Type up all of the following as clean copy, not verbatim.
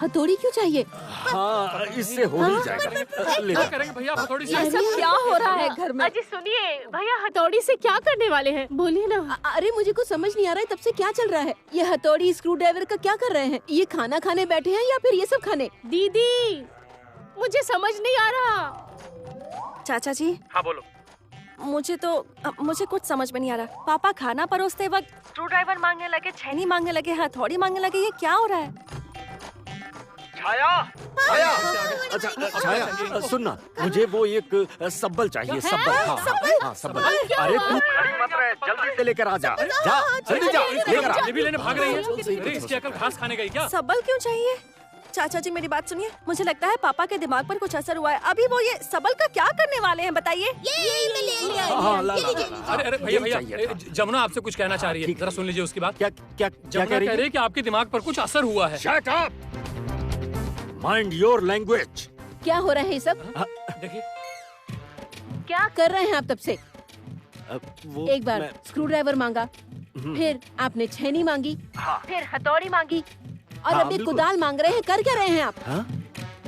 हथौड़ी क्यों चाहिए? हाँ, इससे हो ही जाएगा। ले क्या करेंगे भैया हथौड़ी से? ये सब क्या हो रहा है घर में? अजी सुनिए, भैया हथौड़ी से क्या करने वाले हैं? बोलिए ना। अरे मुझे कुछ समझ नहीं आ रहा है, तब से क्या चल रहा है? ये हथौड़ी स्क्रू ड्राइवर का क्या कर रहे हैं? ये खाना खाने बैठे हैं या फिर ये सब खाने? दीदी, मुझे समझ नहीं आ रहा। चाचा जी। हाँ बोलो। मुझे कुछ समझ में नहीं आ रहा। पापा खाना परोसते वक्त स्क्रू ड्राइवर मांगने लगे, छेनी मांगने लगे, हथौड़ी मांगने लगे। ये क्या हो रहा है? छाया, छाया, अच्छा छाया, सुनना, मुझे वो एक सब्बल चाहिए। सब्बल, हाँ सब्बल। अरे तू खड़ी मत रहे, जल्दी से लेकर आ जा। जा, जल्दी जा, लेकर आ। ये भी लेने भाग रही है। अरे इसकी अकल घास खाने गई क्या? सबल क्यों चाहिए? चाचा जी मेरी बात सुनिए, मुझे लगता है पापा के दिमाग पर कुछ असर हुआ है। अभी वो ये सबल का क्या करने वाले हैं बताइए? अरे भैया, जमुना आपसे कुछ कहना चाह रही है, जरा सुन लीजिए उसकी बात। क्या जमुना कह रही है कि आपके दिमाग पर कुछ असर हुआ है। Shut up! Mind your language. क्या हो रहा है ये सब? देखिए क्या कर रहे हैं आप तब से? वो एक बार स्क्रू ड्राइवर मांगा, फिर आपने छेनी मांगी, फिर हथौड़ी मांगी, और हाँ, अभी बिल्कुल। कुदाल मांग रहे हैं। कर क्या रहे हैं आप? हाँ?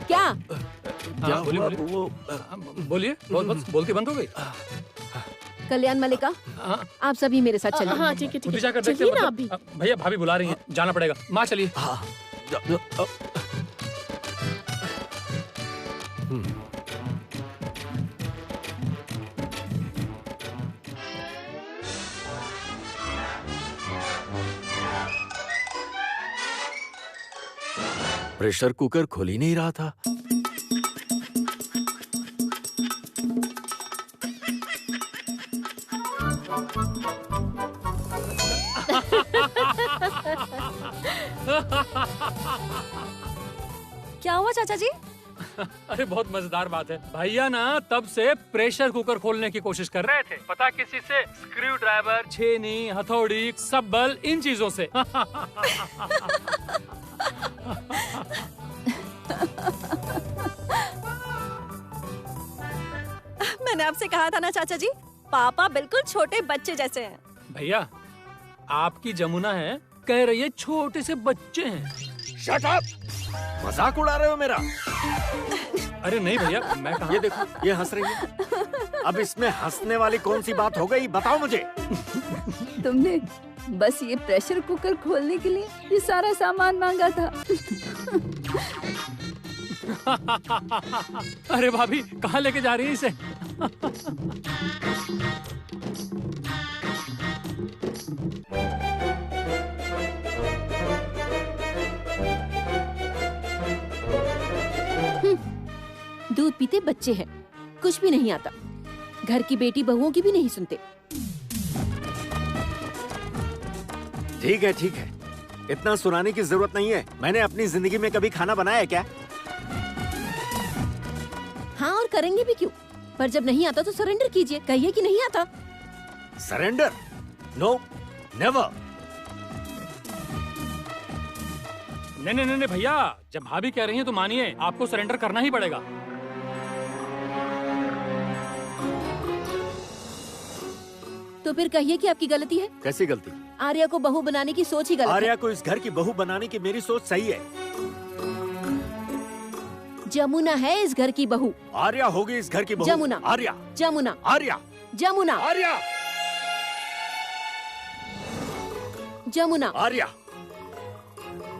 क्या? क्या बोलिए, हुआ? बोलिए। वो बोलिए, बोलती बंद हो गई। कल्याण मल्लिका, हाँ, आप सभी मेरे साथ चलिए। हाँ ठीक है, ठीक खुद ही है। जाकर देखते चलिए हैं, ना मतलब, अभी। भैया भाभी बुला रही हैं, जाना पड़ेगा। माँ चलिए। हाँ, प्रेशर कुकर खुल ही नहीं रहा था। क्या हुआ चाचा जी? अरे बहुत मजेदार बात है। भैया ना तब से प्रेशर कुकर खोलने की कोशिश कर रहे थे, पता किसी से? स्क्रू ड्राइवर, छेनी, हथौड़ी, सब्बल, इन चीजों से। मैंने आपसे कहा था ना चाचा जी, पापा बिल्कुल छोटे बच्चे जैसे हैं। भैया आपकी जमुना है, कह रही है छोटे से बच्चे हैं। Shut up! मजाक उड़ा रहे हो मेरा? अरे नहीं भैया, मैं कहा। ये देखो, ये हंस रही है। अब इसमें हंसने वाली कौन सी बात हो गई, बताओ मुझे। तुमने बस ये प्रेशर कुकर खोलने के लिए ये सारा सामान मांगा था। अरे भाभी कहाँ लेके जा रही है इसे? दूध पीते बच्चे हैं, कुछ भी नहीं आता। घर की बेटी बहुओं की भी नहीं सुनते। ठीक है, ठीक है, इतना सुनाने की जरूरत नहीं है। मैंने अपनी जिंदगी में कभी खाना बनाया है क्या? हाँ, और करेंगे भी क्यों? पर जब नहीं आता तो सरेंडर कीजिए, कहिए कि नहीं आता। सरेंडर? No, never. नहीं भैया, जब भाभी कह रही हैं तो मानिए, आपको सरेंडर करना ही पड़ेगा। तो फिर कहिए कि आपकी गलती है। कैसी गलती? आर्या को बहू बनाने की सोच ही गलत है। आर्या को इस घर की बहू बनाने की मेरी सोच सही है। जमुना है इस घर की बहू। आर्या होगी इस घर की बहू। जमुना। आर्या, जमुना, आर्या, जमुना, आर्या, जमुना। आर्या।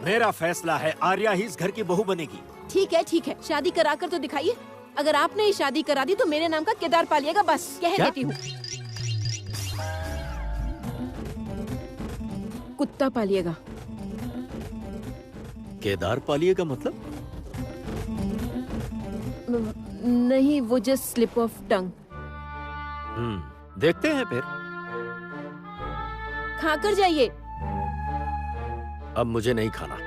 मेरा फैसला है, आर्या ही इस घर की बहू बनेगी। ठीक है, ठीक है, शादी कराकर तो दिखाइए। अगर आपने ही शादी करा दी तो मेरे नाम का केदार पालिएगा, बस कह क्या? देती हूँ। कुत्ता पालिएगा। केदार पालिएगा मतलब? नहीं, वो जस्ट स्लिप ऑफ टंग। देखते हैं फिर। खाकर जाइए। अब मुझे नहीं खाना।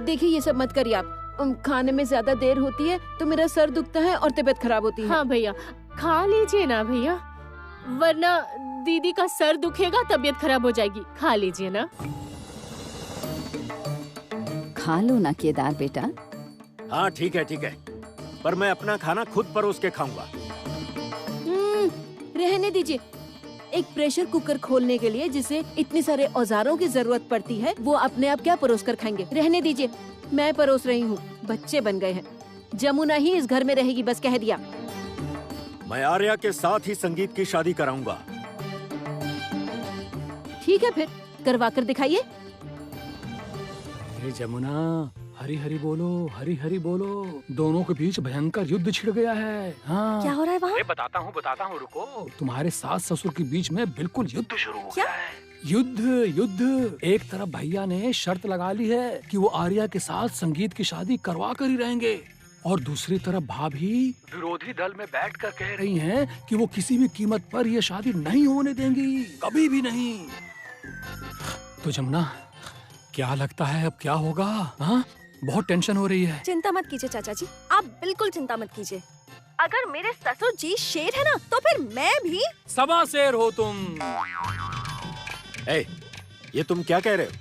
देखिए, ये सब मत करिए आप। खाने में ज्यादा देर होती है तो मेरा सर दुखता है और तबीयत खराब होती है। हाँ भैया, खा लीजिए ना भैया, वरना दीदी का सर दुखेगा, तबीयत खराब हो जाएगी। खा लीजिए ना। खा लो ना केदार बेटा। हाँ ठीक है, ठीक है, पर मैं अपना खाना खुद परोस के खाऊंगा। रहने दीजिए। एक प्रेशर कुकर खोलने के लिए जिसे इतने सारे औजारों की जरूरत पड़ती है, वो अपने आप क्या परोस कर खाएंगे? रहने दीजिए, मैं परोस रही हूँ। बच्चे बन गए हैं। जमुना ही इस घर में रहेगी, बस कह दिया। मैं आर्या के साथ ही संगीत की शादी कराऊंगा। ठीक है, फिर करवा कर दिखाइए। अरे जमुना, हरी हरी बोलो, हरी हरी बोलो। दोनों के बीच भयंकर युद्ध छिड़ गया है। हाँ। क्या हो रहा है वहाँ? बताता हूँ, रुको। तुम्हारे सास ससुर के बीच में बिल्कुल युद्ध शुरू हो क्या? गया है। युद्ध। एक तरफ भैया ने शर्त लगा ली है कि वो आर्या के साथ संगीत की शादी करवा कर ही रहेंगे, और दूसरी तरफ भाभी विरोधी दल में बैठकर कह रही हैं कि वो किसी भी कीमत पर ये शादी नहीं होने देंगी, कभी भी नहीं। तो जमुना, क्या लगता है अब क्या होगा? हाँ, बहुत टेंशन हो रही है। चिंता मत कीजिए चाचा जी, आप बिल्कुल चिंता मत कीजिए। अगर मेरे ससुर जी शेर है ना, तो फिर मैं भी सवा शेर हो तुम। ए, ये तुम क्या कह रहे हो?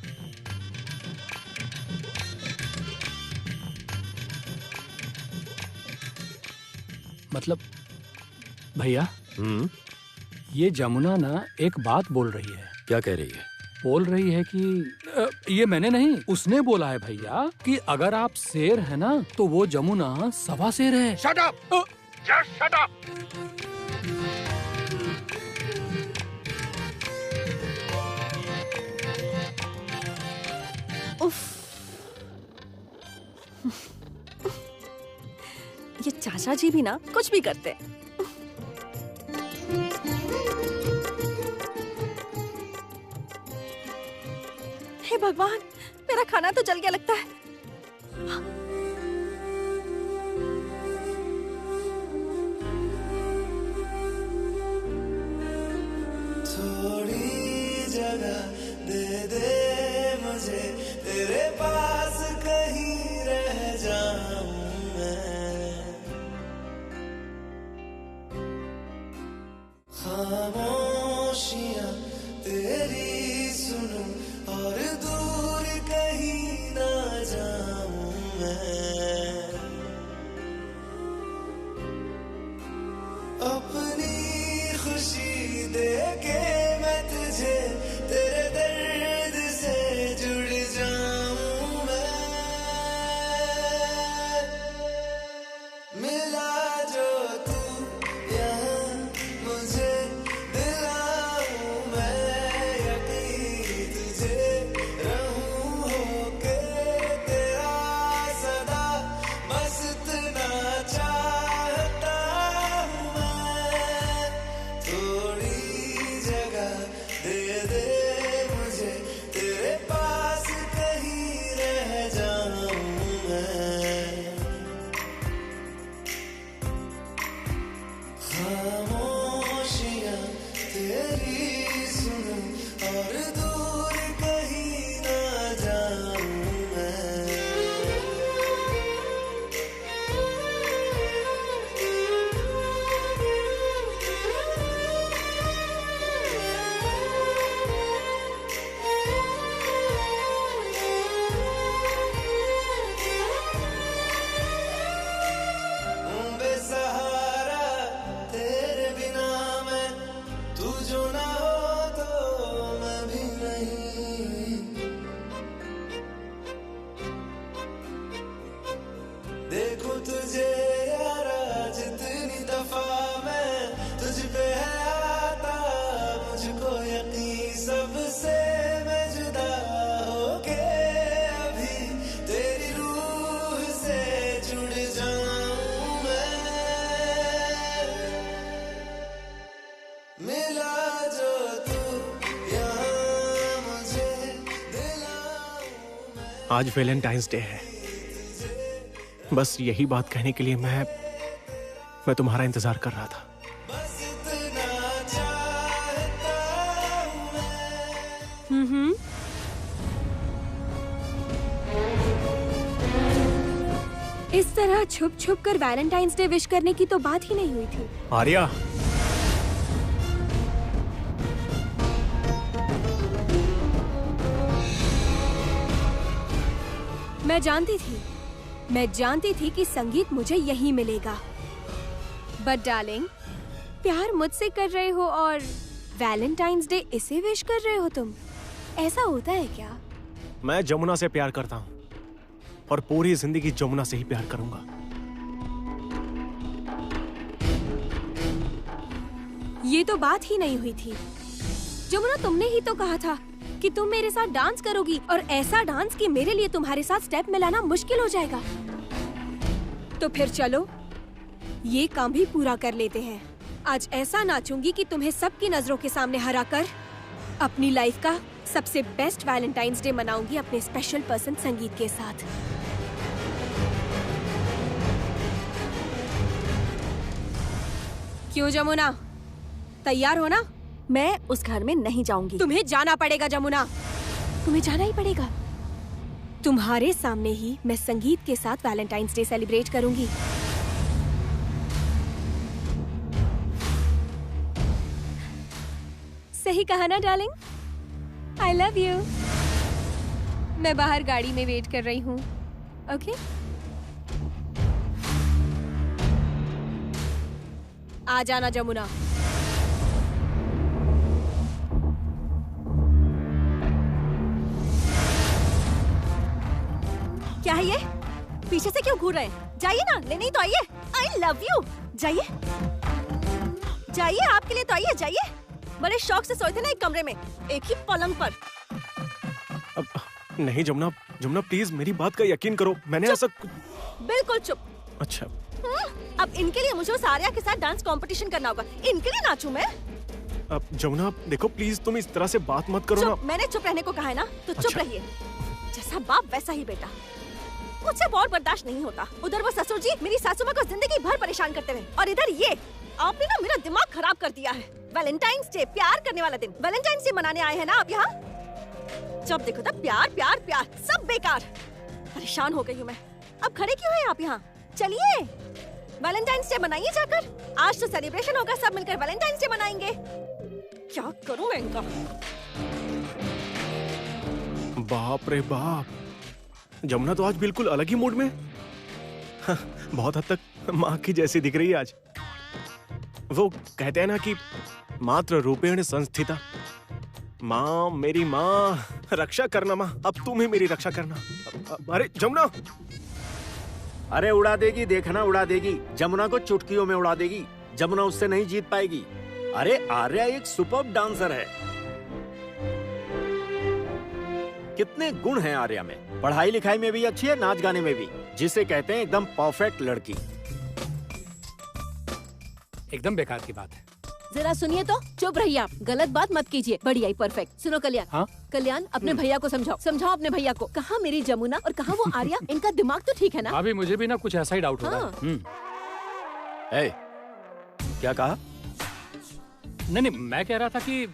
मतलब भैया, ये जमुना ना एक बात बोल रही है। क्या कह रही है? बोल रही है कि ये मैंने नहीं, उसने बोला है भैया कि अगर आप शेर है ना, तो वो जमुना सवा शेर है। Shut up! Just shut up! उफ। ये चाचा जी भी ना कुछ भी करते हैं। हे भगवान, मेरा खाना तो जल गया लगता है। थोड़ी जगह दे दे मुझे, तेरे पास कहीं रह जाऊं मैं। खामोशियां तेरी सुनूं और दूर कहीं ना जाऊं मैं। अपनी खुशी दे के मैं तुझे, तेरे दर्द से जुड़ जाऊं मैं। मिला जो तू यहाँ मुझे, दिलाऊं मैं यकीन तुझे, रहूं होके तेरा सदा, बस इतना चाहता हूँ मैं। थोड़ी जगह दे दे मुझे, तेरे पास कहीं रह जाऊं मैं। खामोशियां तेरी सुनूं और दूर कहीं ना जाऊं मैं। बेसहारा तेरे बिना मैं, तू जो ना हो तो मैं भी नहीं। देखूं तुझे यारा जितनी दफा मैं तुझ पे है आता, मुझको यकीन सबसे मैं जुदा होके अभी तेरी रूह से जुड़ जाऊं मैं। मिला जो तू यहाँ मुझे, दिलाऊं मैं। आज वैलेंटाइंस डे है। बस यही बात कहने के लिए मैं तुम्हारा इंतजार कर रहा था। बस इतना चाहता हूँ मैं। इस तरह छुप छुप कर वैलेंटाइंस डे विश करने की तो बात ही नहीं हुई थी। आर्या, मैं जानती थी कि संगीत मुझे यहीं मिलेगा। बट डार्लिंग, प्यार मुझसे कर रहे हो और वैलेंटाइंस डे इसे विश कर रहे हो तुम? ऐसा होता है क्या? मैं जमुना से प्यार करता हूँ और पूरी जिंदगी जमुना से ही प्यार करूंगा। ये तो बात ही नहीं हुई थी। जमुना, तुमने ही तो कहा था कि तुम मेरे साथ डांस करोगी, और ऐसा डांस कि मेरे लिए तुम्हारे साथ स्टेप मिलाना मुश्किल हो जाएगा। तो फिर चलो ये काम भी पूरा कर लेते हैं। आज ऐसा नाचूंगी कि तुम्हें सबकी नजरों के सामने हराकर अपनी लाइफ का सबसे बेस्ट वैलेंटाइंस डे मनाऊंगी अपने स्पेशल पर्सन संगीत के साथ। क्यों जमुना, तैयार हो ना? मैं उस घर में नहीं जाऊंगी। तुम्हें जाना पड़ेगा जमुना, तुम्हें जाना ही पड़ेगा। तुम्हारे सामने ही मैं संगीत के साथ वैलेंटाइंस डे सेलिब्रेट करूंगी। सही कहा ना डार्लिंग? I love you. मैं बाहर गाड़ी में वेट कर रही हूँ। ओके? आ जाना जमुना। क्या है ये? पीछे से क्यों घूर रहे हैं? जाइए ना, लेने ही तो आइए। I love you. जाइए जाइए, आपके लिए तो आइए। जाइए। बड़े शौक से सोए थे ना एक कमरे में, एक ही पलंग पर। अब नहीं जमुना, जमुना प्लीज मेरी बात का यकीन करो, मैंने ऐसा बिल्कुल चुप। अच्छा अब इनके लिए मुझे उस आर्या के साथ डांस कंपटीशन करना होगा। इनके लिए नाचूं मैं? अब जमुना देखो प्लीज, तुम इस तरह से बात मत करो ना। मैंने चुप रहने को कहा है ना, तो चुप अच्छा। रहिए। जैसा बाप वैसा ही बेटा। मुझसे बहुत बर्दाश्त नहीं होता। उधर वो ससुर जी मेरी सासू माँ को जिंदगी भर परेशान करते हुए, और इधर ये आपने ना मेरा दिमाग खराब कर दिया है। वैलेंटाइंस डे, प्यार करने वाला दिन, वैलेंटाइंस डे मनाने आए हैं ना आप यहाँ? जब देखो तब प्यार प्यार प्यार, सब बेकार। परेशान हो गई हूँ मैं। अब खड़े क्यों हैं आप यहाँ? चलिए वैलेंटाइंस डे मनाइए जाकर। आज तो सेलिब्रेशन होगा, सब मिलकर वैलेंटाइंस डे मनाएंगे। क्या करूँ मैं इनका? बाप रे बाप, जमुना तो आज बिल्कुल अलग ही मूड में। हाँ, बहुत हद तक माँ की जैसी दिख रही है आज। वो कहते हैं ना कि मात्र रूपेण संस्थिता। माँ, मेरी माँ, रक्षा करना माँ, अब तुम ही मेरी रक्षा करना। अरे जमुना! अरे उड़ा देगी, देखना उड़ा देगी। जमुना को चुटकियों में उड़ा देगी। जमुना उससे नहीं जीत पाएगी। अरे आर्या एक सुपर्ब डांसर है। कितने गुण हैं आर्या में। पढ़ाई लिखाई में भी अच्छी है, नाच गाने में भी, जिसे कहते हैं एकदम परफेक्ट लड़की। एकदम बेकार की बात है। जरा सुनिए तो, चुप रहिए आप, गलत बात मत कीजिए। बढ़िया ही परफेक्ट। सुनो कल्याण। हाँ? कल्याण, अपने भैया को समझाओ, समझाओ अपने भैया को। कहाँ मेरी जमुना और कहाँ वो आर्या? इनका दिमाग तो ठीक है ना? भाभी मुझे भी ना कुछ ऐसा ही डाउट हो रहा हाँ। है। ए, क्या कहा? नहीं, मैं कह रहा था कि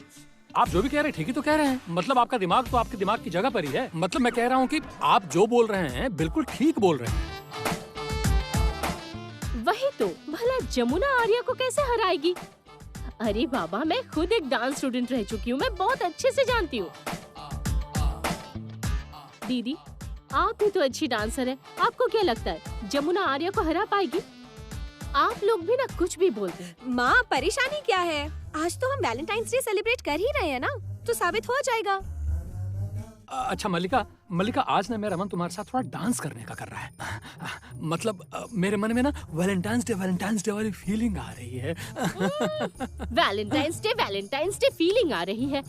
आप जो भी कह रहे हैं ठीक ही तो कह रहे हैं। मतलब आपका दिमाग तो आपके दिमाग की जगह पर ही है। मतलब मैं कह रहा हूँ कि आप जो बोल रहे हैं बिल्कुल ठीक बोल रहे हैं। वही तो, भला जमुना आर्या को कैसे हराएगी? अरे बाबा, मैं खुद एक डांस स्टूडेंट रह चुकी हूँ, मैं बहुत अच्छे से जानती हूँ। दीदी, आप भी तो अच्छी डांसर है, आपको क्या लगता है जमुना आर्या को हरा पाएगी? आप लोग भी ना कुछ भी बोलते हैं। माँ, परेशानी क्या है? आज तो हम वैलेंटाइंस डे सेलिब्रेट कर ही रहे हैं ना, तो साबित हो जाएगा। अच्छा मल्लिका, आज ना मेरा मन तुम्हारे साथ थोड़ा डांस करने का कर रहा है। मतलब मेरे मन में ना वैलेंटाइंस डे वाली फीलिंग आ रही है। वैलेंटाइंस डे फीलिंग आ रही है?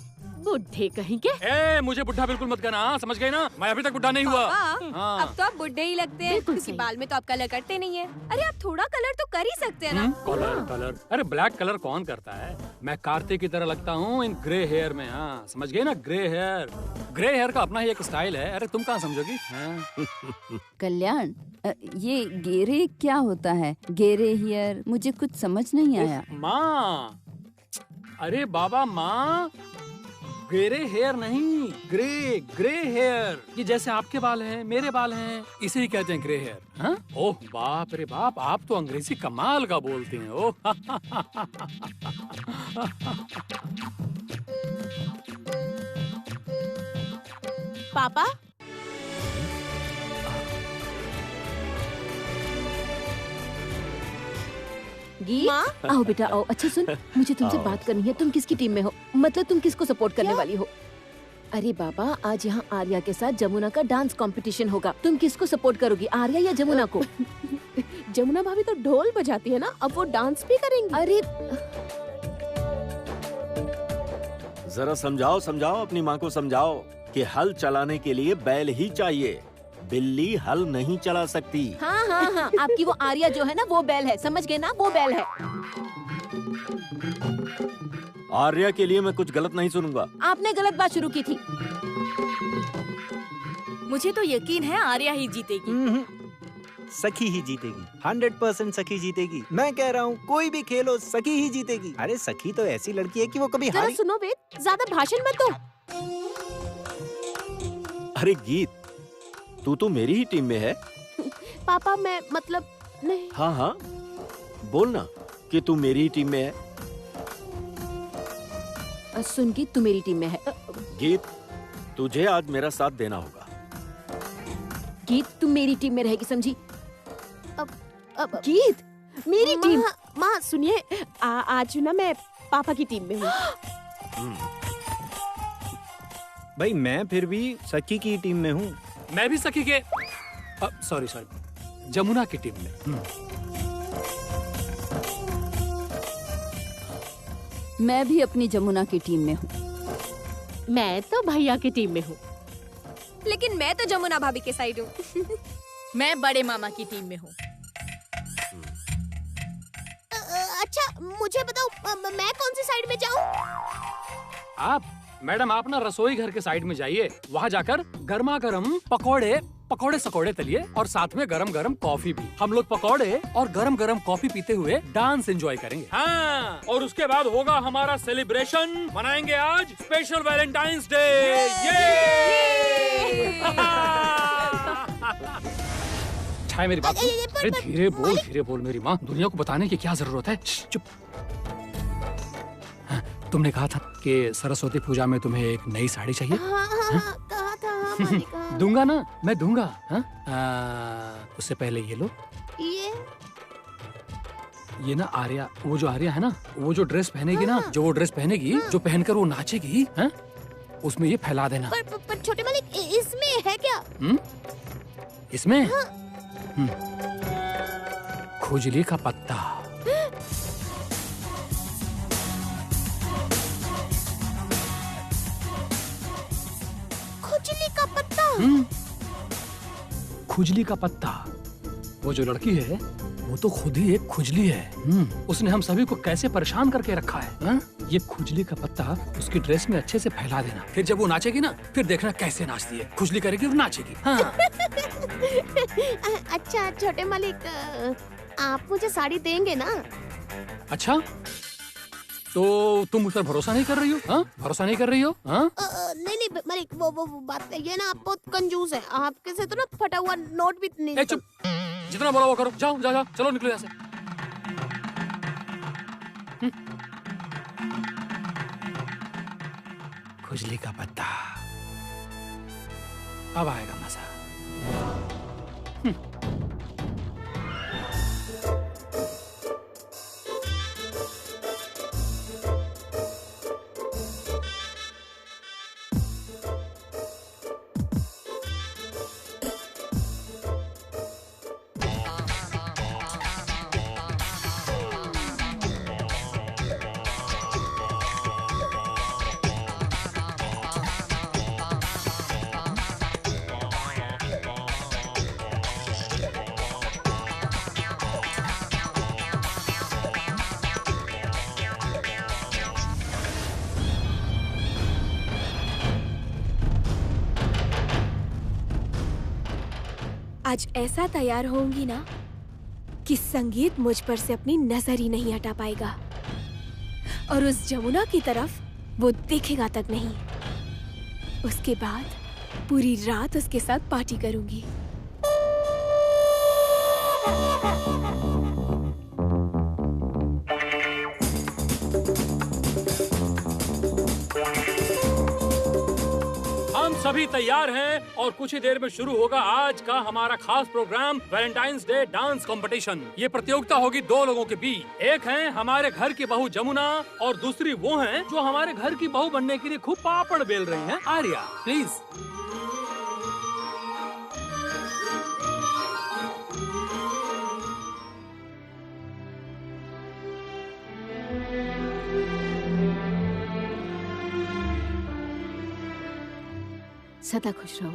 बुढ़े कहीं के। ए, मुझे बुढ़ा बिल्कुल मत कहना, समझ गई ना? मैं अभी तक बुढ़ा नहीं हुआ। हाँ। अब तो आप बुढ़े ही लगते हैं, बिल्कुल क्योंकि सही। बाल में तो आप कलर करते नहीं है। अरे आप थोड़ा कलर तो कर ही सकते हैं ना। कलर, अरे ब्लैक कलर कौन करता है? मैं कार्तिक की तरह लगता हूँ इन ग्रे हेयर में। हाँ, समझ गए ना? ग्रे हेयर का अपना ही एक स्टाइल है। अरे तुम कहाँ समझोगी? हाँ। कल्याण, ये गेरे क्या होता है? गेरे हियर, मुझे कुछ समझ नहीं आया। माँ, अरे बाबा माँ, ग्रे हेयर नहीं, ग्रे हेयर। ये जैसे आपके बाल हैं, मेरे बाल हैं, इसे ही कहते हैं ग्रे हेयर। हाँ? ओह बाप रे बाप, आप तो अंग्रेजी कमाल का बोलते हैं। ओह पापा, गीत, माँ? आओ बेटा आओ। अच्छा सुन, मुझे तुमसे आओ। बात करनी है। तुम किसकी टीम में हो? मतलब तुम किसको सपोर्ट करने वाली हो? अरे बाबा, आज यहाँ आर्या के साथ जमुना का डांस कंपटीशन होगा। तुम किसको सपोर्ट करोगी, आर्या या जमुना को? जमुना भाभी तो ढोल बजाती है ना, अब वो डांस भी करेंगी। अरे जरा समझाओ समझाओ, अपनी माँ को समझाओ कि हल चलाने के लिए बैल ही चाहिए, बिल्ली हल नहीं चला सकती। हाँ हाँ हाँ, आपकी वो आर्या जो है ना, वो बैल है, समझ गए ना, वो बैल है। आर्या के लिए मैं कुछ गलत नहीं सुनूंगा। आपने गलत बात शुरू की थी। मुझे तो यकीन है आर्या ही जीतेगी। सखी ही जीतेगी, 100% सखी जीतेगी। मैं कह रहा हूँ कोई भी खेलो सखी ही जीतेगी। अरे सखी तो ऐसी लड़की है कि वो कभी जरा हारी। सुनो वेद, ज्यादा भाषण मत दो। अरे गीत, तू तो मेरी ही टीम में है। पापा मैं मतलब नहीं। हाँ हाँ, बोलना कि तू मेरी ही टीम में है। सुन गीत, तू मेरी टीम में है। गीत, तुझे आज मेरा साथ देना होगा। गीत, तुम मेरी टीम में रहेगी, समझी? अब गीत, मेरी टीम। माँ सुनिए, आज ना मैं पापा की टीम में हूँ। भाई मैं फिर भी सखी की टीम में हूँ। मैं भी सखी के सॉरी जमुना की टीम में। मैं भी अपनी जमुना की टीम में हूँ। मैं तो भैया की टीम में हूँ। लेकिन मैं तो जमुना भाभी के साइड हूँ। मैं बड़े मामा की टीम में हूँ। अच्छा मुझे बताओ, मैं कौन सी साइड में जाऊँ? मैडम आप ना रसोई घर के साइड में जाइए, वहाँ जाकर गर्मा गर्म पकोड़े सकोड़े तलिए और साथ में गरम गरम कॉफी भी। हम लोग पकोड़े और गरम गरम कॉफी पीते हुए डांस एंजॉय करेंगे। हाँ, और उसके बाद होगा हमारा सेलिब्रेशन। मनाएंगे आज स्पेशल वैलेंटाइंस डे। छाया मेरी बात सुन। अरे धीरे बोल मेरी माँ, दुनिया को बताने की क्या जरूरत है। चुप। तुमने कहा था कि सरस्वती पूजा में तुम्हें एक नई साड़ी चाहिए। कहा था दूंगा ना, मैं दूंगा। उससे पहले ये लो। ये ना आर्या, वो जो आर्या है ना, वो जो ड्रेस पहनेगी ना, जो वो ड्रेस पहनेगी, जो पहनकर वो नाचेगी, उसमें ये फैला देना। पर छोटे मालिक, इसमें है क्या? इसमें खुजली का पत्ता। खुजली का पत्ता? खुजली का पत्ता। वो जो लड़की है वो तो खुद ही एक खुजली है। उसने हम सभी को कैसे परेशान करके रखा है। ये खुजली का पत्ता उसकी ड्रेस में अच्छे से फैला देना। फिर जब वो नाचेगी ना, फिर देखना कैसे नाचती है। खुजली करेगी और नाचेगी। अच्छा छोटे मालिक, आप मुझे साड़ी देंगे ना? अच्छा, तो तुम मुझ पर भरोसा नहीं कर रही हो? भरोसा नहीं कर रही हो? नहीं मालिक, वो बात ये ना, आप बहुत कंजूस है। आपके से तो ना फटा हुआ नोट भी नहीं। चुप, जितना बोला वो करो। जाओ, चलो निकलो यहाँ से। खुजली का पत्ता, अब आएगा मजा। आज ऐसा तैयार होंगी ना कि संगीत मुझ पर से अपनी नजर ही नहीं हटा पाएगा, और उस जमुना की तरफ वो देखेगा तक नहीं। उसके बाद पूरी रात उसके साथ पार्टी करूंगी। हम सभी तैयार हैं और कुछ ही देर में शुरू होगा आज का हमारा खास programme Valentine's day dance competition. ये प्रतियोगिता होगी दो लोगों के बीच। एक है हमारे घर की बहू जमुना और दूसरी वो हैं जो हमारे घर की बहू बनने के लिए खूब पापड़ बेल रही हैं, आर्या। प्लीज। सदा खुश रहो।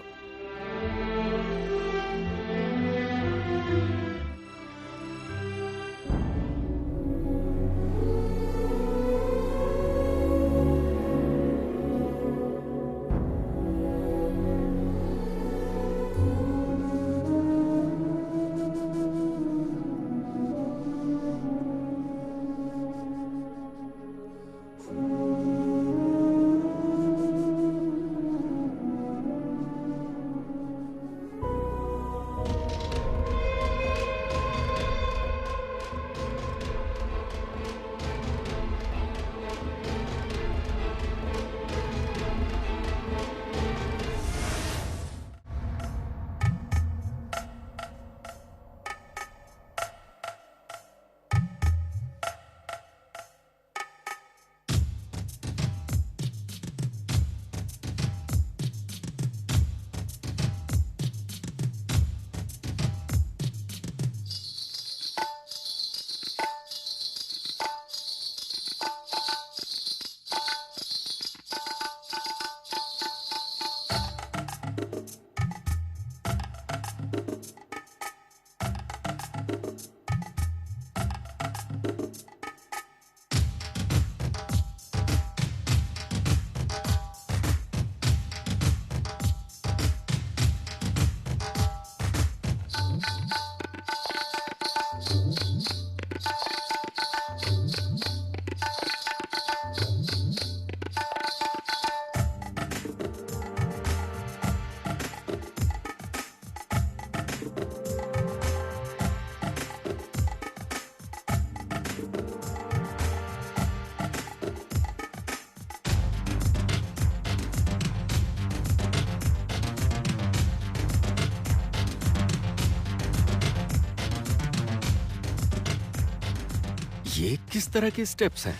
ये किस तरह के स्टेप्स हैं?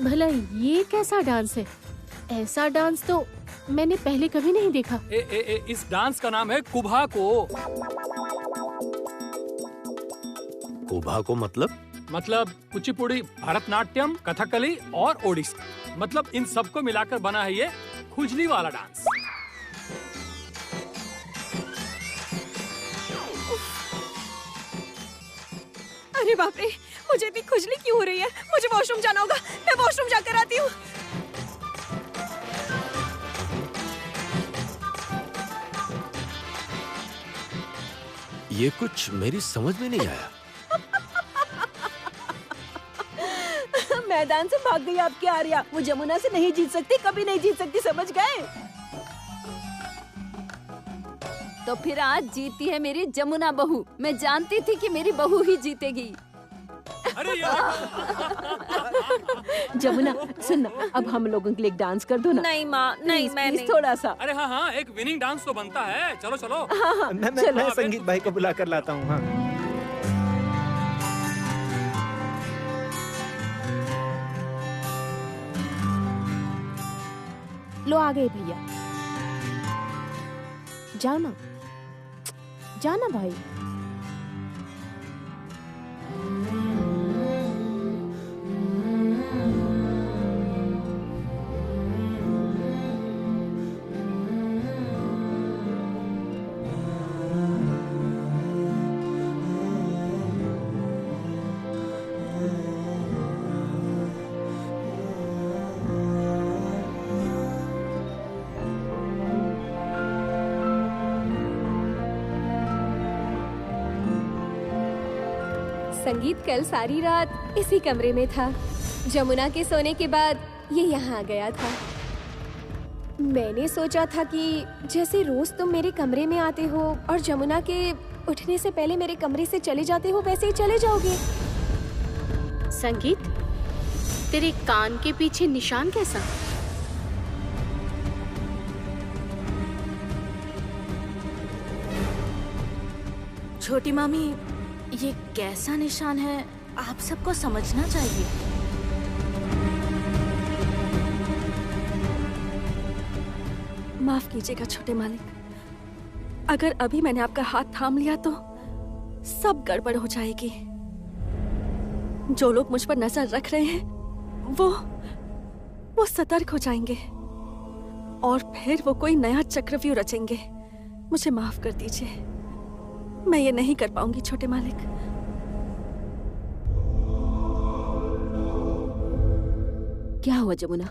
भला ये कैसा डांस है? ऐसा डांस तो मैंने पहले कभी नहीं देखा। इस डांस का नाम है कुभा को। कुभा को मतलब कुचिपुड़ी, भरतनाट्यम, कथकली और ओडिसी। मतलब इन सबको मिलाकर बना है ये खुजली वाला डांस। अरे बाप रे, मुझे इतनी खुजली क्यों हो रही है? मुझे वॉशरूम जाना होगा। मैं वॉशरूम जाकर आती हूँ। ये कुछ मेरी समझ में नहीं आया। मैदान से भाग गई आपकी आर्या। वो जमुना से नहीं जीत सकती, कभी नहीं जीत सकती, समझ गए? तो फिर आज जीती है मेरी जमुना बहू। मैं जानती थी कि मेरी बहू ही जीतेगी। अरे जमुना सुन ना, अब हम लोगों के लिए एक डांस कर दो ना। नहीं माँ, नहीं, मैं नहीं। थोड़ा सा। अरे हाँ, एक विनिंग डांस तो बनता है। चलो चलो। हाँ, मैं संगीत भाई को बुला कर लाता हूँ। हाँ। लो आ गए भैया। जाओ ना, जाना भाई। संगीत कल सारी रात इसी कमरे में था। जमुना के सोने के बाद ये यहाँ आ गया था। मैंने सोचा था कि जैसे रोज तुम मेरे कमरे में आते हो और जमुना के उठने से पहले मेरे कमरे से चले जाते हो, वैसे ही चले जाओगे। संगीत, तेरे कान के पीछे निशान कैसा? छोटी मामी, ये कैसा निशान है आप सबको समझना चाहिए। माफ कीजिएगा छोटे मालिक, अगर अभी मैंने आपका हाथ थाम लिया तो सब गड़बड़ हो जाएगी। जो लोग मुझ पर नजर रख रहे हैं वो सतर्क हो जाएंगे और फिर वो कोई नया चक्रव्यूह रचेंगे। मुझे माफ कर दीजिए, मैं ये नहीं कर पाऊंगी छोटे मालिक। क्या हुआ जमुना?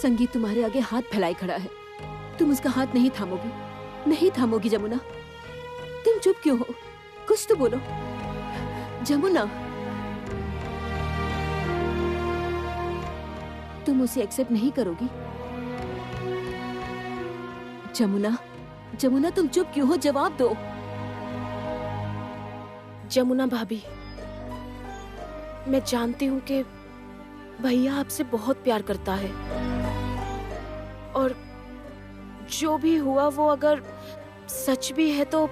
संगीत तुम्हारे आगे हाथ फैलाए खड़ा है, तुम उसका हाथ नहीं थामोगी? नहीं थामोगी जमुना? तुम चुप क्यों हो? कुछ तो बोलो जमुना। तुम उसे एक्सेप्ट नहीं करोगी? जमुना, जमुना तुम चुप क्यों हो? जवाब दो। जमुना भाभी, मैं जानती हूँ कि भैया आपसे बहुत प्यार करता है और जो भी हुआ वो अगर सच भी है तो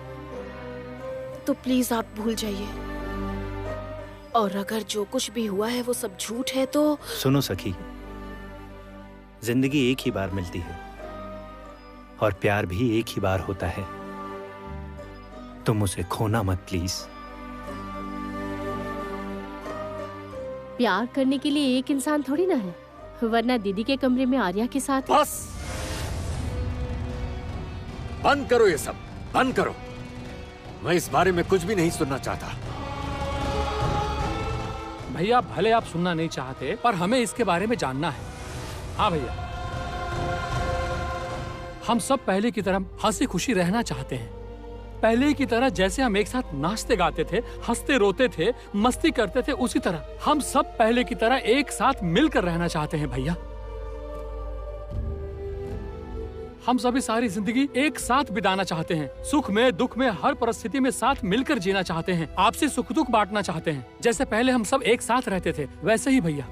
प्लीज आप भूल जाइए, और अगर जो कुछ भी हुआ है वो सब झूठ है तो। सुनो सखी, जिंदगी एक ही बार मिलती है और प्यार भी एक ही बार होता है। तुम उसे खोना मत प्लीज। प्यार करने के लिए एक इंसान थोड़ी ना है, वरना दीदी के कमरे में आर्या के साथ। बस बंद करो, ये सब बंद करो। मैं इस बारे में कुछ भी नहीं सुनना चाहता। भैया भले आप सुनना नहीं चाहते, पर हमें इसके बारे में जानना है। हाँ भैया, हम सब पहले की तरह हंसी खुशी रहना चाहते हैं। पहले की तरह जैसे हम एक साथ नाचते गाते थे, हंसते रोते थे, मस्ती करते थे, उसी तरह हम सब पहले की तरह एक साथ मिलकर रहना चाहते हैं भैया। हम सभी सारी जिंदगी एक साथ बिताना चाहते हैं, सुख में दुख में हर परिस्थिति में साथ मिलकर जीना चाहते हैं, आपसे सुख दुख बांटना चाहते हैं। जैसे पहले हम सब एक साथ रहते थे वैसे ही भैया।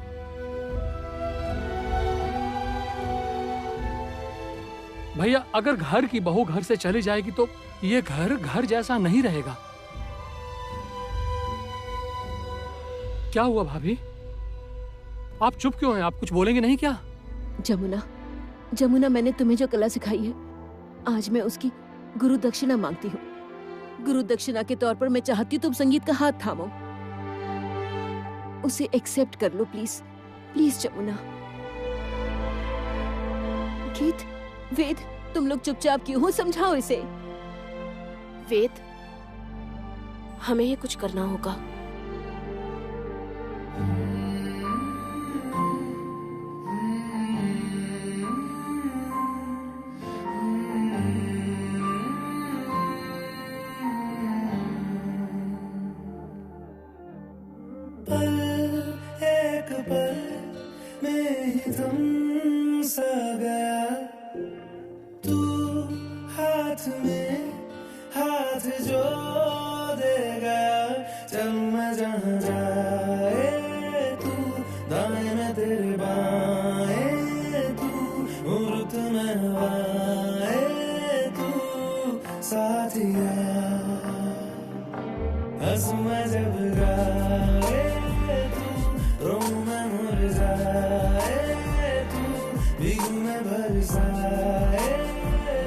भैया अगर घर की बहू घर से चली जाएगी तो ये घर घर जैसा नहीं रहेगा। क्या हुआ भाभी, आप चुप क्यों हैं? आप कुछ बोलेंगे नहीं क्या? जमुना, जमुना मैंने तुम्हें जो कला सिखाई है, आज मैं उसकी गुरु दक्षिणा मांगती हूँ। गुरु दक्षिणा के तौर पर मैं चाहती हूँ तुम संगीत का हाथ थामो, उसे एक्सेप्ट कर लो प्लीज, प्लीज जमुना। गीत, वेद, तुम लोग चुपचाप क्यों हो? समझाओ इसे। वेद, हमें ये कुछ करना होगा। पल एक पल में ही थम सा गया, तू हाथ में हाथ जो दे गया। चल मैं जहाँ जाए तू, दाएं में तेरे बाएं तू, रुत में हवाएं तू साथिया। हंस मैं जब गाए तू, रो मैं मुरझाए तू, भीग मैं बरसाए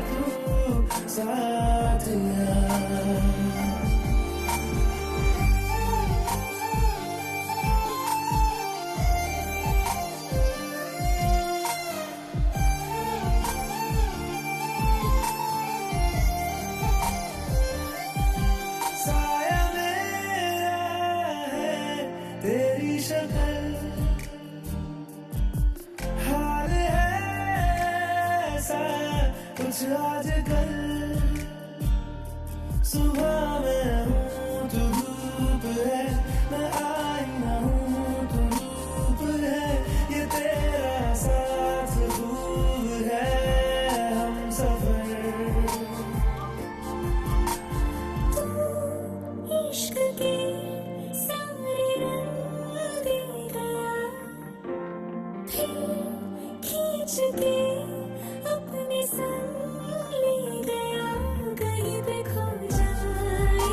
तू साथिया। साया मेरा है तेरी शक्ल, हाल है ऐसा कुछ आजकल। सुबह में हूँ तू धूप है, मैं आईना हूँ तू धूप है। ये तेरा साथ खूब है हम सफर। इश्क की सारी रंग दे खींच के अपने संग ले गया, कहीं पे खो जाए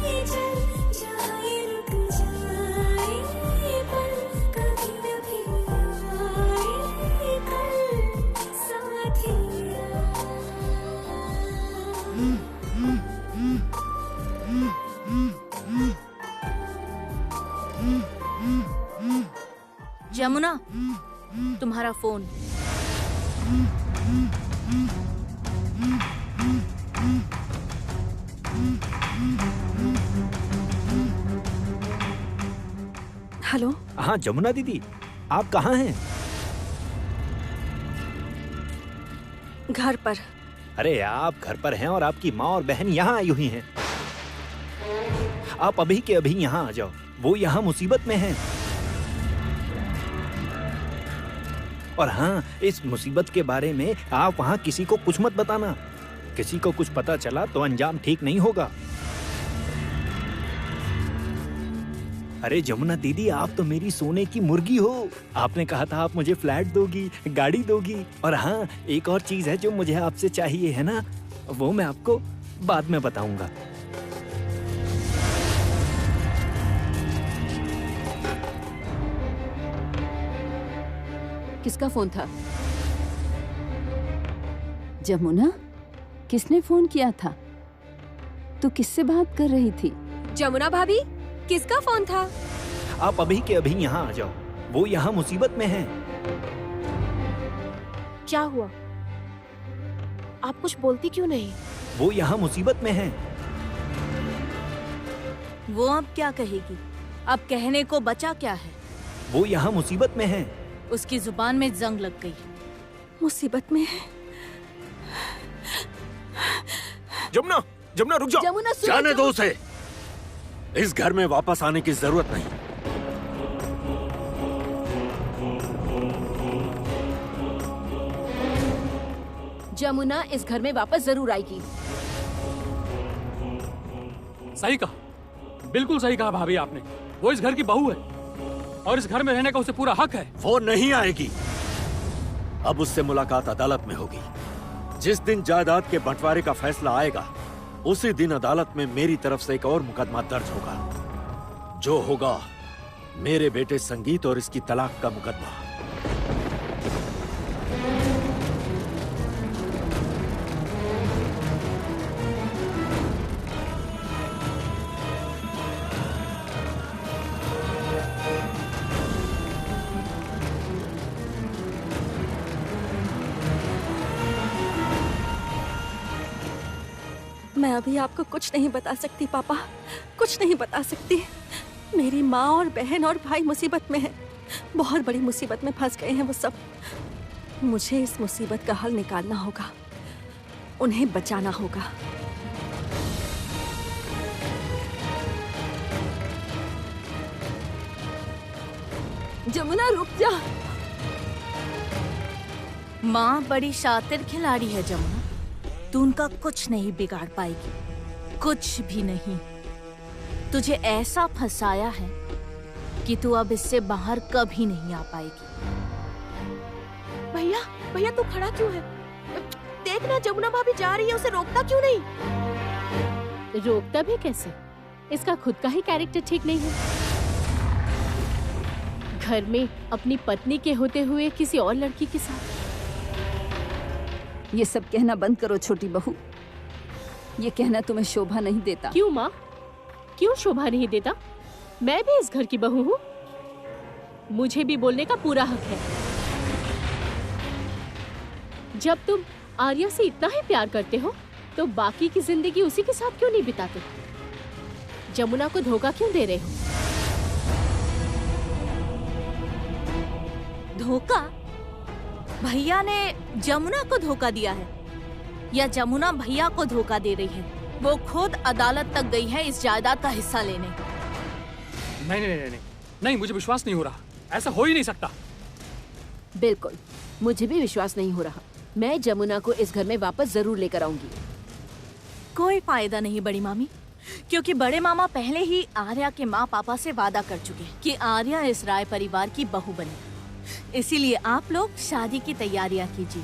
ये चल जाए, रुक जाए ये पल, कभी न भी आए ये कल साथिया। जमुना, तुम्हारा फोन। हेलो। हाँ जमुना दीदी, आप कहाँ हैं? घर पर। अरे आप घर पर हैं और आपकी माँ और बहन यहाँ आई हुई हैं। आप अभी के अभी यहाँ आ जाओ, वो यहाँ मुसीबत में हैं। और हाँ, इस मुसीबत के बारे में आप वहाँ किसी को कुछ मत बताना। किसी को कुछ पता चला तो अंजाम ठीक नहीं होगा। अरे जमुना दीदी, आप तो मेरी सोने की मुर्गी हो। आपने कहा था आप मुझे फ्लैट दोगी, गाड़ी दोगी। और हाँ, एक और चीज है जो मुझे आपसे चाहिए, है ना? वो मैं आपको बाद में बताऊंगा। किसका फोन था? जमुना, किसने फोन किया था? तू किससे बात कर रही थी? जमुना भाभी, किसका फोन था? आप अभी के अभी यहाँ आ जाओ, वो यहाँ मुसीबत में हैं। क्या हुआ? आप कुछ बोलती क्यों नहीं? वो यहाँ मुसीबत में हैं। वो अब क्या कहेगी? अब कहने को बचा क्या है? वो यहाँ मुसीबत में हैं। उसकी जुबान में जंग लग गई। मुसीबत में है। जमुना, जमुना रुक जाओ। जमुना सुनो, जाने दो उसे। इस घर में वापस आने की जरूरत नहीं। जमुना इस घर में वापस जरूर आएगी। सही कहा, बिल्कुल सही कहा भाभी आपने। वो इस घर की बहू है और इस घर में रहने का उसे पूरा हक है। वो नहीं आएगी। अब उससे मुलाकात अदालत में होगी। जिस दिन जायदाद के बंटवारे का फैसला आएगा, उसी दिन अदालत में मेरी तरफ से एक और मुकदमा दर्ज होगा। जो होगा मेरे बेटे संगीत और इसकी तलाक का मुकदमा। मैं अभी आपको कुछ नहीं बता सकती पापा, कुछ नहीं बता सकती। मेरी माँ और बहन और भाई मुसीबत में हैं। बहुत बड़ी मुसीबत में फंस गए हैं वो सब। मुझे इस मुसीबत का हल निकालना होगा, उन्हें बचाना होगा। जमुना रुक जा। माँ बड़ी शातिर खिलाड़ी है जमुना, तू उनका कुछ नहीं बिगाड़ पाएगी, कुछ भी नहीं। तुझे ऐसा फंसाया है कि तू अब इससे बाहर कभी नहीं आ पाएगी। भैया, भैया तू खड़ा क्यों है? देखना जमुना भाभी जा रही है, उसे रोकता क्यों नहीं? रोकता भी कैसे? इसका खुद का ही कैरेक्टर ठीक नहीं है। घर में अपनी पत्नी के होते हुए किसी और लड़की के साथ। ये सब कहना बंद करो छोटी बहू। ये कहना तुम्हें शोभा नहीं देता। क्यों माँ, क्यों शोभा नहीं देता? मैं भी इस घर की बहू हूँ, मुझे भी बोलने का पूरा हक है। जब तुम आर्या से इतना ही प्यार करते हो तो बाकी की जिंदगी उसी के साथ क्यों नहीं बिताते? जमुना को धोखा क्यों दे रहे हो? धोखा? भैया ने जमुना को धोखा दिया है या जमुना भैया को धोखा दे रही है? वो खुद अदालत तक गई है इस जायदाद का हिस्सा लेने। नहीं नहीं नहीं नहीं, नहीं मुझे विश्वास नहीं हो रहा। ऐसा हो ही नहीं सकता। बिल्कुल, मुझे भी विश्वास नहीं हो रहा। मैं जमुना को इस घर में वापस जरूर लेकर आऊंगी। कोई फायदा नहीं बड़ी मामी, क्योंकि बड़े मामा पहले ही आर्या के माँ पापा से वादा कर चुके हैं कि आर्या इस राय परिवार की बहू बने। इसीलिए आप लोग शादी की तैयारियां कीजिए।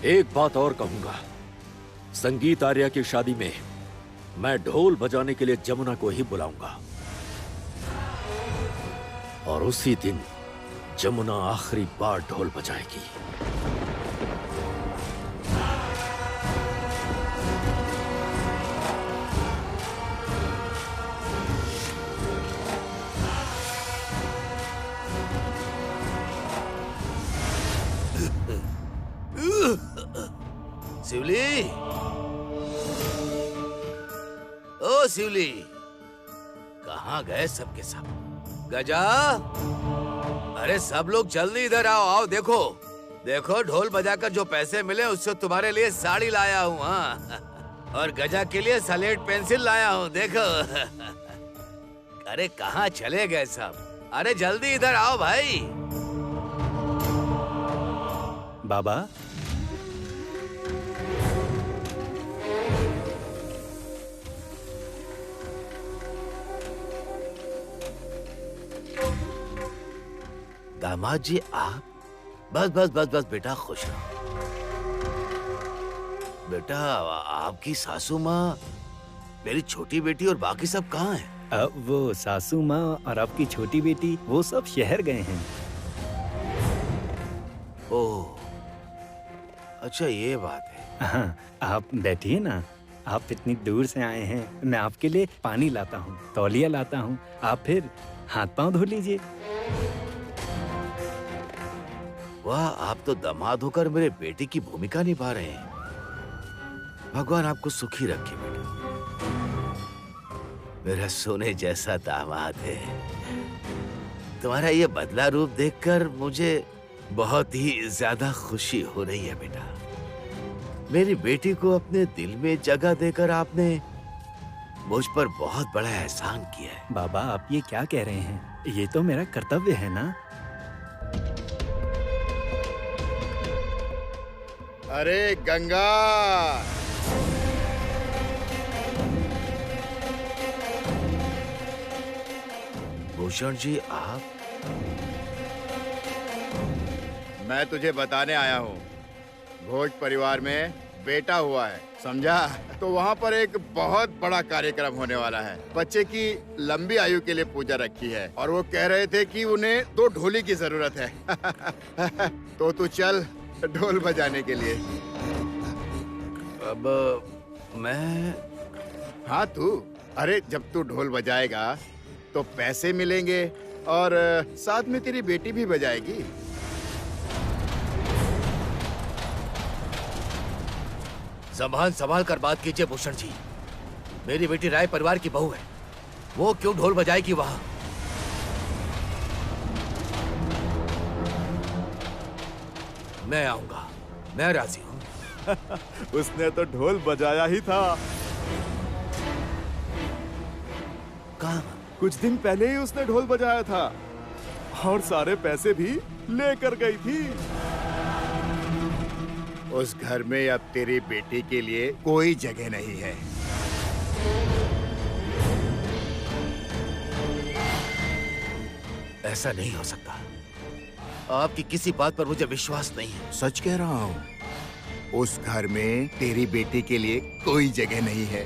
एक बात और कहूंगा, संगीत आर्या की शादी में मैं ढोल बजाने के लिए जमुना को ही बुलाऊंगा और उसी दिन जमुना आखिरी बार ढोल बजाएगी। शिवली, ओ शिवली, कहाँ गए सबके सब? गजा, अरे सब लोग जल्दी इधर आओ। आओ देखो, देखो ढोल बजाकर जो पैसे मिले उससे तुम्हारे लिए साड़ी लाया हूँ। हाँ, और गजा के लिए स्लेट पेंसिल लाया हूँ। देखो। अरे कहाँ चले गए सब? अरे जल्दी इधर आओ भाई। बाबा, दामाद जी आप? बस बस बस बस बेटा, खुश रहो। बेटा आपकी सासू माँ, मेरी छोटी बेटी और बाकी सब कहाँ हैं? वो सासू माँ और आपकी छोटी बेटी वो सब शहर गए हैं। ओह, अच्छा ये बात है। हाँ, आप बैठिए ना। आप इतनी दूर से आए हैं, मैं आपके लिए पानी लाता हूँ, तौलिया लाता हूँ। आप फिर हाथ पांव धो लीजिए। वाह, आप तो दामाद होकर मेरे बेटे की भूमिका निभा रहे हैं। भगवान आपको सुखी रखे बेटा। मेरा सोने जैसा दामाद है। तुम्हारा ये बदला रूप देखकर मुझे बहुत ही ज्यादा खुशी हो रही है बेटा। मेरी बेटी को अपने दिल में जगह देकर आपने मुझ पर बहुत बड़ा एहसान किया है। बाबा, आप ये क्या कह रहे हैं? ये तो मेरा कर्तव्य है ना। अरे गंगा, भूषण जी आप? मैं तुझे बताने आया हूँ, भोज परिवार में बेटा हुआ है, समझा? तो वहाँ पर एक बहुत बड़ा कार्यक्रम होने वाला है। बच्चे की लंबी आयु के लिए पूजा रखी है और वो कह रहे थे कि उन्हें 2 ढोली की जरूरत है। तो तू चल ढोल बजाने के लिए। अब मैं? हाँ तू। अरे जब तू ढोल बजाएगा तो पैसे मिलेंगे और साथ में तेरी बेटी भी बजाएगी। संभाल संभाल कर बात कीजिए भूषण जी। मेरी बेटी राय परिवार की बहू है, वो क्यों ढोल बजाएगी वहाँ? मैं आऊंगा, मैं राजी हूँ। उसने तो ढोल बजाया ही था। कहाँ? कुछ दिन पहले ही उसने ढोल बजाया था और सारे पैसे भी लेकर गई थी। उस घर में अब तेरी बेटी के लिए कोई जगह नहीं है। ऐसा नहीं हो सकता। आपकी किसी बात पर मुझे विश्वास नहीं है। सच कह रहा हूँ, उस घर में तेरी बेटी के लिए कोई जगह नहीं है।